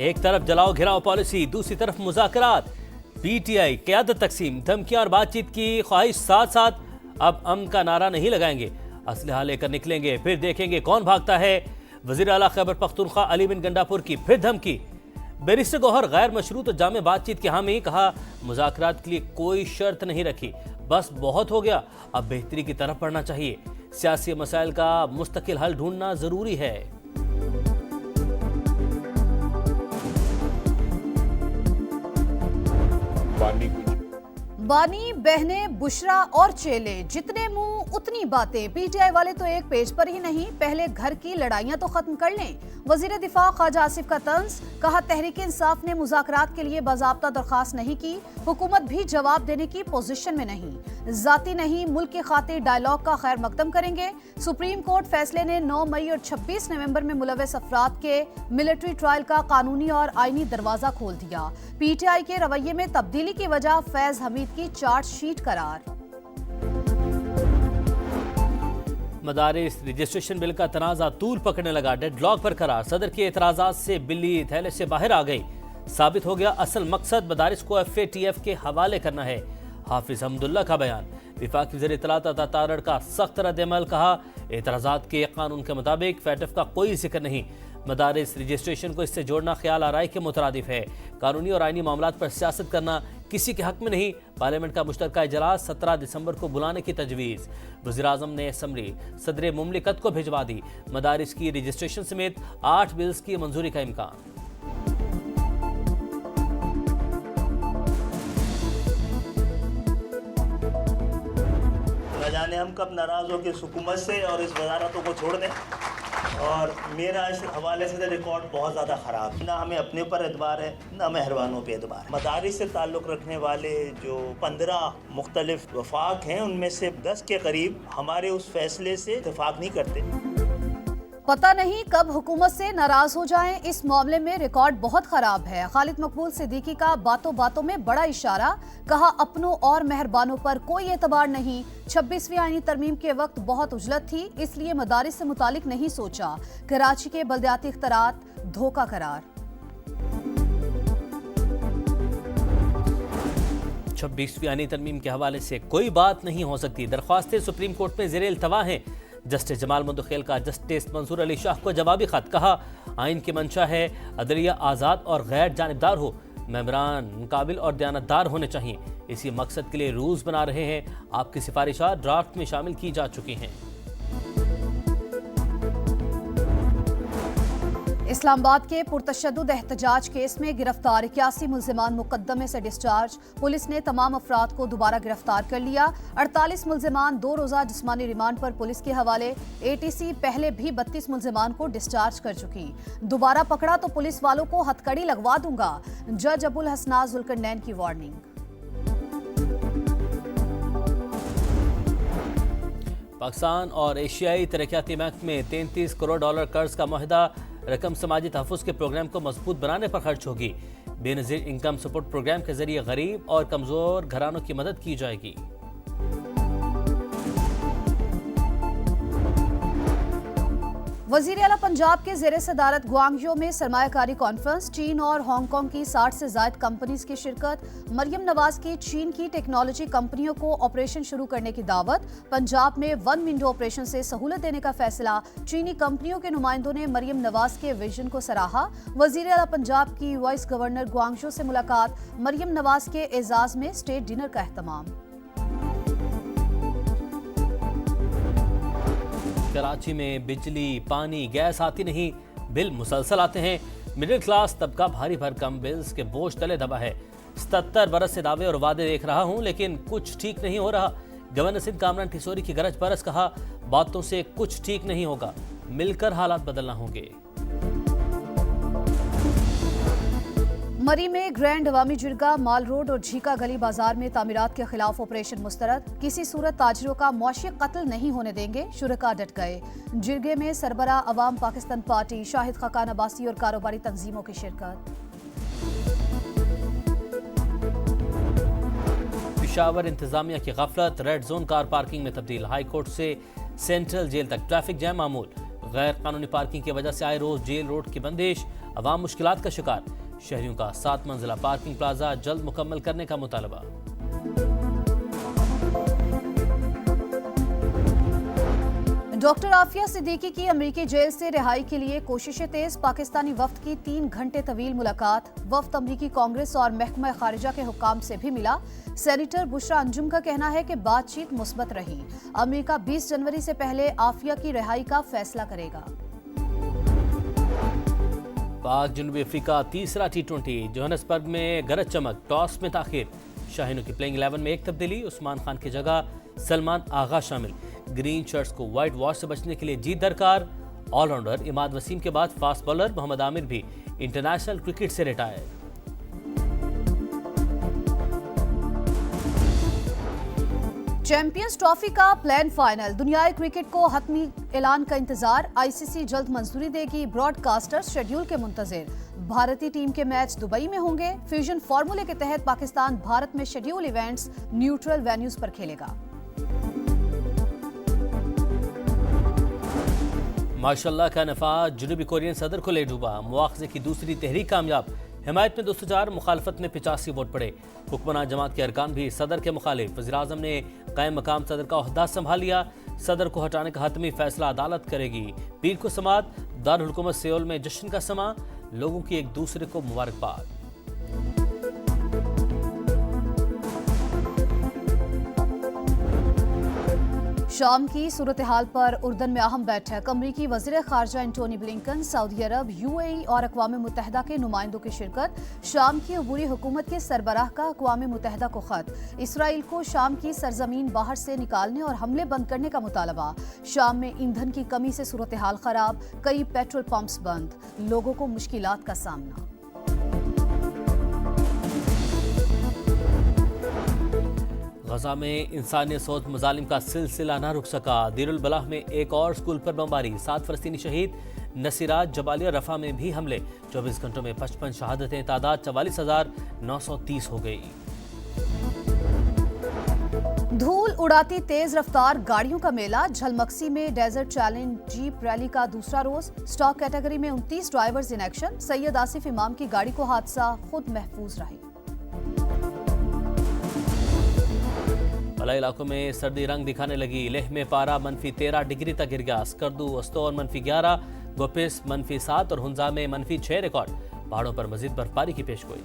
एक तरफ जलाओ घिराओ पॉलिसी, दूसरी तरफ मुज़ाकरात। पीटीआई क़यादत तकसीम, धमकियां और बातचीत की ख्वाहिश साथ साथ। अब अमन का नारा नहीं लगाएंगे, असलहा लेकर निकलेंगे, फिर देखेंगे कौन भागता है। वज़ीर आला खैबर पख्तूनख्वा अली बिन गंडापुर की फिर धमकी। बैरिस्टर गौहर गैर मशरूत और जामे बातचीत के हामी, कहा मुज़ाकरात के लिए कोई शर्त नहीं रखी, बस बहुत हो गया, अब बेहतरी की तरफ बढ़ना चाहिए। सियासी मसाइल का मुस्तकिल हल ढूंढना जरूरी है। बानी बहने बुशरा और चेले, जितने मुंह उतनी बातें। पीटीआई वाले तो एक पेज पर ही नहीं, पहले घर की लड़ाइयां तो खत्म कर लें। वजीर दिफा ख्वाजा आसिफ का तंज, कहा तहरीक इंसाफ ने मुज़ाकरात के लिए बाज़ाब्ता दरख्वास्त नहीं की, हुकूमत भी जवाब देने की पोजीशन में नहीं। जाती नहीं, मुल्क की खातिर डायलॉग का खैर मकदम करेंगे। सुप्रीम कोर्ट फैसले ने 9 मई और 26 नवंबर में मुलव्वस अफराद के मिलिट्री ट्रायल का कानूनी और आईनी दरवाजा खोल दिया। पीटीआई के रवैये में तब्दीली की वजह फैज हमीद की चार्जशीट करार। मदारिस रजिस्ट्रेशन बिल का तनाज़ा तूल पकड़ने लगा, डेडलॉक पर करार। सदर के एतराज़ात से बिल्ली थैले से बाहर आ गई। साबित हो गया असल मकसद मदारिस को FATF के हवाले करना है। हाफिज हमदुल्ला का बयान। विफाकी वज़ीर इत्तलात अता तारड़ का सख्त रद्द-ए-अमल, कहा एतराज़ात के कानून के मुताबिक FATF का कोई जिक्र नहीं। मदारिस रजिस्ट्रेशन को इससे जोड़ना ख्याल आराई के मुतरादिफ है। कानूनी और आईनी मामलात पर सियासत करना किसी के हक में नहीं। पार्लियामेंट का मुश्तरका इजलास 17 दिसंबर को बुलाने की तजवीज़। वज़ीर-ए-आज़म ने असम्बली सदर मुमलिकत को भिजवा दी। मदारिस की रजिस्ट्रेशन समेत 8 बिल्स की मंजूरी का इम्कान। न जाने हम कब नाराज हो के इस हुकूमत से और इस वजारतों को छोड़ दें। और मेरा इस हवाले से रिकॉर्ड बहुत ज़्यादा ख़राब, ना हमें अपने ऊपर एतबार है ना मेहरबानों पे एतबार है। मदारिस से ताल्लुक़ रखने वाले जो 15 मुख्तलिफ वफाक हैं, उनमें से 10 के करीब हमारे उस फैसले से इत्तेफाक नहीं करते। पता नहीं कब हुकूमत से नाराज हो जाएं, इस मामले में रिकॉर्ड बहुत खराब है। खालिद मकबूल सिद्दीकी का बातों बातों में बड़ा इशारा, कहा अपनों और मेहरबानों पर कोई एतबार नहीं। 26वीं आईनी तरमीम के वक्त बहुत उजलत थी, इसलिए मदारिस से मुतालिक नहीं सोचा। कराची के बल्दियाती इख्तियारात धोखा करार। 26वीं आईनी तरमीम के हवाले से कोई बात नहीं हो सकती। दरख्वास्तें सुप्रीम कोर्ट में ज़ेर इल्तवा हैं। जस्टिस जमाल मुंदखेल का जस्टिस मंसूर अली शाह को जवाबी खत, कहा आइन की मंशा है अदलिया आज़ाद और गैर जानिबदार हो, मेंबरान काबिल और दयानतदार होने चाहिए। इसी मकसद के लिए रूल्स बना रहे हैं। आपकी सिफारिशात ड्राफ्ट में शामिल की जा चुकी हैं। इस्लामाबाद के पुरतशद्दुद एहतजाज केस में गिरफ्तार 81 मुल्जिमान मुकदमे से डिस्चार्ज। पुलिस ने तमाम अफराद को दोबारा गिरफ्तार कर लिया। 48 मुल्जिमान 2 रोज़ा जिस्मानी रिमांड पर पुलिस के हवाले। ATC पहले भी 32 मुल्जिमान को डिस्चार्ज कर चुकी। दोबारा पकड़ा तो पुलिस वालों को हथकड़ी लगवा दूंगा, जज अबुल हसनाज जुल्करनैन की वार्निंग। पाकिस्तान और एशियाई तरक्याती बैंक में $33 करोड़ कर्ज का मुआहदा। रकम समाजी तहफ़्फ़ुज़ के प्रोग्राम को मजबूत बनाने पर खर्च होगी। बेनज़ीर इनकम सपोर्ट प्रोग्राम के जरिए गरीब और कमज़ोर घरानों की मदद की जाएगी। वज़ीर आला पंजाब के ज़ेरे सदारत ग्वांगझो में सरमायाकारी कॉन्फ्रेंस। चीन और हांगकांग की 60 से ज़ायद कंपनीज की शिरकत। मरियम नवाज की चीन की टेक्नोलॉजी कंपनियों को ऑपरेशन शुरू करने की दावत। पंजाब में 1 विंडो ऑपरेशन से सहूलत देने का फैसला। चीनी कंपनियों के नुमाइंदों ने मरियम नवाज के विजन को सराहा। वज़ीर आला पंजाब की वाइस गवर्नर ग्वांगझो से मुलाकात। मरियम नवाज के एजाज में स्टेट डिनर का एहतमाम। कराची में बिजली पानी गैस आती नहीं, बिल मुसलसल आते हैं। मिडिल क्लास तबका भारी भरकम बिल्स के बोझ तले दबा है। 77 बरस से दावे और वादे देख रहा हूं, लेकिन कुछ ठीक नहीं हो रहा। गवर्नर सिंध कामरान ठिसोरी की गरज बरस, कहा बातों से कुछ ठीक नहीं होगा, मिलकर हालात बदलना होंगे। मरी में ग्रैंड अवामी जिरगा, माल रोड और झीका गली बाजार में तामीरात के खिलाफ ऑपरेशन मुस्तरद। किसी सूरत ताजिरों का मौशी कत्ल नहीं होने देंगे, शुरका डट गए। जिरगे में सरबरा अवाम पाकिस्तान पार्टी, शाहिद खाकान अब्बासी और कारोबारी तंजीमों की शिरकत। पेशावर इंतजामिया की गफलत, रेड जोन कार पार्किंग में तब्दील। हाई कोर्ट से सेंट्रल जेल तक ट्रैफिक जैम मामूल। गैर कानूनी पार्किंग की वजह से आए रोज जेल रोड की बंदिश, अवाम मुश्किलात का शिकार। शहरियों का 7 मंजिला पार्किंग प्लाजा जल्द मुकम्मल करने का मुतालबा। डॉक्टर आफिया सिद्दीकी की अमेरिकी जेल से रिहाई के लिए कोशिशें तेज। पाकिस्तानी वफ्द की 3 घंटे तवील मुलाकात। वफ्द अमेरिकी कांग्रेस और महकमा खारिजा के हुक्काम से भी मिला। सेनेटर बुशरा अंजुम का कहना है कि बातचीत मुस्बत रही। अमेरिका 20 जनवरी से पहले आफिया की रिहाई का फैसला करेगा। पाक जनूबी अफ्रीका तीसरा T20 जोहान्सबर्ग में गरज चमक, टॉस में ताखिर। शाहीनों की प्लेइंग 11 में एक तब्दीली, उस्मान खान की जगह सलमान आगा शामिल। ग्रीन शर्ट्स को व्हाइट वॉश से बचने के लिए जीत दरकार। ऑलराउंडर इमाद वसीम के बाद फास्ट बॉलर मोहम्मद आमिर भी इंटरनेशनल क्रिकेट से रिटायर। चैंपियंस ट्रॉफी का प्लान फाइनल। दुनियाई क्रिकेट को हतमी ऐलान का इंतजार। आईसीसी जल्द मंजूरी देगी। ब्रॉडकास्टर्स शेड्यूल के मुंतजिर। भारतीय टीम के मैच दुबई में होंगे। फ्यूजन फार्मूले के तहत पाकिस्तान भारत में शेड्यूल इवेंट्स न्यूट्रल वेन्यूज पर खेलेगा। माशाल्लाह का नफा जनूबी कोरियन सदर को ले डूबा। मुआवजे की दूसरी तहरीक कामयाब। हिमायत में 204, मुखालफत में 85 वोट पड़े। हुक्मरान जमात के अरकान भी सदर के मुखालिफ। वज़ीर-ए-आज़म ने कायम मकाम सदर का ओहदा संभाल लिया। सदर को हटाने का हतमी फैसला अदालत करेगी। पीर को समात। दारुल हुकूमत सियोल में जश्न का समा। लोगों की एक दूसरे को मुबारकबाद। शाम की सूरत हाल पर उर्दन में अहम बैठक। अमरीकी वज़ीर ख़ारजा एंटोनी ब्लिंकन, सऊदी अरब, UAE और अक़वाम मुत्तहिदा के नुमाइंदों की शिरकत। शाम की अबूरी हुकूमत के सरबराह का अक़वाम मुत्तहिदा को ख़त। इसराइल को शाम की सरजमीन बाहर से निकालने और हमले बंद करने का मुतालबा। शाम में ईंधन की कमी से सूरत हाल ख़राब। कई पेट्रोल पंप्स बंद। लोगों को मुश्किलात का सामना। गजा में इंसानियत सोच मजालिम का सिलसिला न रुक सका। दीरुल बलाह में एक और स्कूल पर बमबारी। 7 फ़लस्तीनी शहीद। नसीरात, जबालिया, रफा में भी हमले। 24 घंटों में 55 शहादतें। तादाद 44,930 हो गई। धूल उड़ाती तेज रफ्तार गाड़ियों का मेला। झलमक्सी में डेजर्ट चैलेंज जीप रैली का दूसरा रोज। स्टॉक कैटेगरी में 29 drivers in action. Syed Asif इमाम की गाड़ी को हादसा, खुद महफूज रहे। फला इलाकों में सर्दी रंग दिखाने लगी। लेह में पारा -13 डिग्री तक गिर गया। स्कर्दू, अस्तौर -11, गोपिस -7 और हुंजा में -6 रिकॉर्ड। पहाड़ों पर मजीद बर्फबारी की पेशगोई।